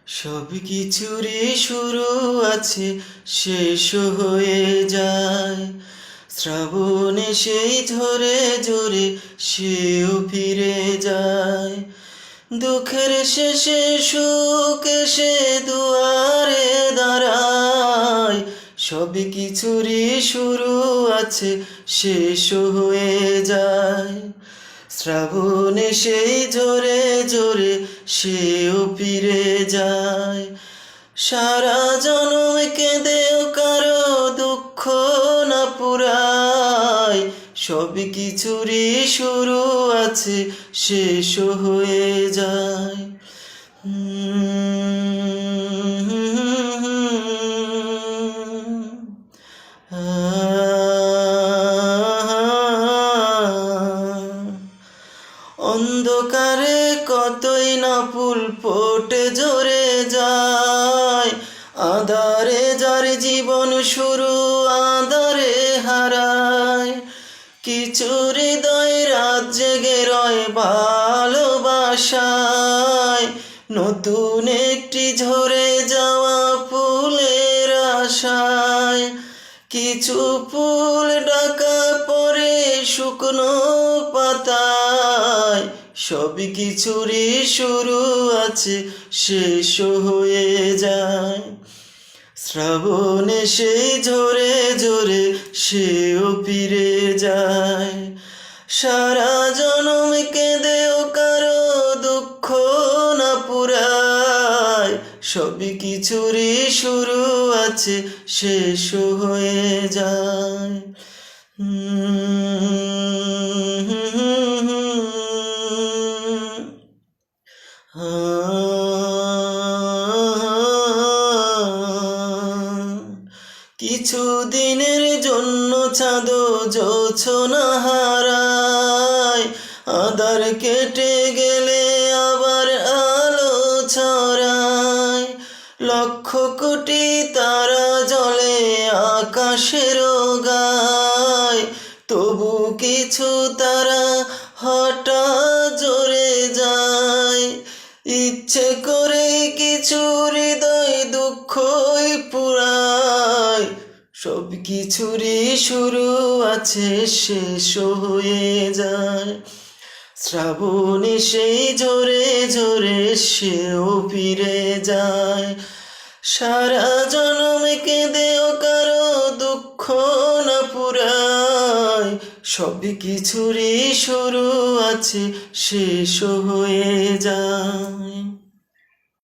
সব কিছুরই শুরু আছে, শেষ হয়ে যায়। শ্রাবণে সেই ঝরে ঝরে সেও ফিরে যায়। দুঃখের শেষে সুখ এসে দুয়ারে দাঁড়ায়। সব কিছুরই শুরু আছে, শেষ হয়ে যায়। শ্রাবণে সেই ঝরে ঝরে সেও ফিরে যায়। সারা জনম কেঁদেও কারো দুঃখ না পুরায়। সব কিছুরই শুরু আছে, শেষ হয়ে যায়। অন্ধকারে কতই না ফুল ফোটে ঝরে যায়। আঁধারে যার জীবন শুরু আঁধারে হারায়। কিছু হৃদয় রাত জেগে রয় ভালোবাসায়। নতুন একটি ঝরে যাওয়া ফুলের আশায়। কিছু ফুল ঢাকা পরে শুকনো পাতায়। সব কিছুরই শুরু আছে, শেষ হয়ে যায়। শ্রাবণে সেই ঝরে ঝরে সেও ফিরে যায়। সারা জনম কেঁদেও কারো দুঃখ না পুরায়। সব কিছুরই শুরু আছে, শেষ হয়ে যায়। কিছু দিনের জন্য চাঁদ জোছনা হারায়। আঁধার কেটে গেলে আবার আলো ছড়ায়। লক্ষ কোটি তারা জ্বলে আকাশের গায়। তবু কিছু তারা হঠাৎ জ্বলে যায়। ইচ্ছে করে কিছু হৃদয় দুঃখই পুরায়। সব কিছুরই শুরু আছে, শেষ হয়ে যায়। শ্রাবণে সেই ঝরে ঝরে সেও ফিরে যায়। সারা জনম কেঁদেও কারো দুঃখ না পুরায়। সব কিছুরই শুরু আছে, শেষ হয়ে যায়।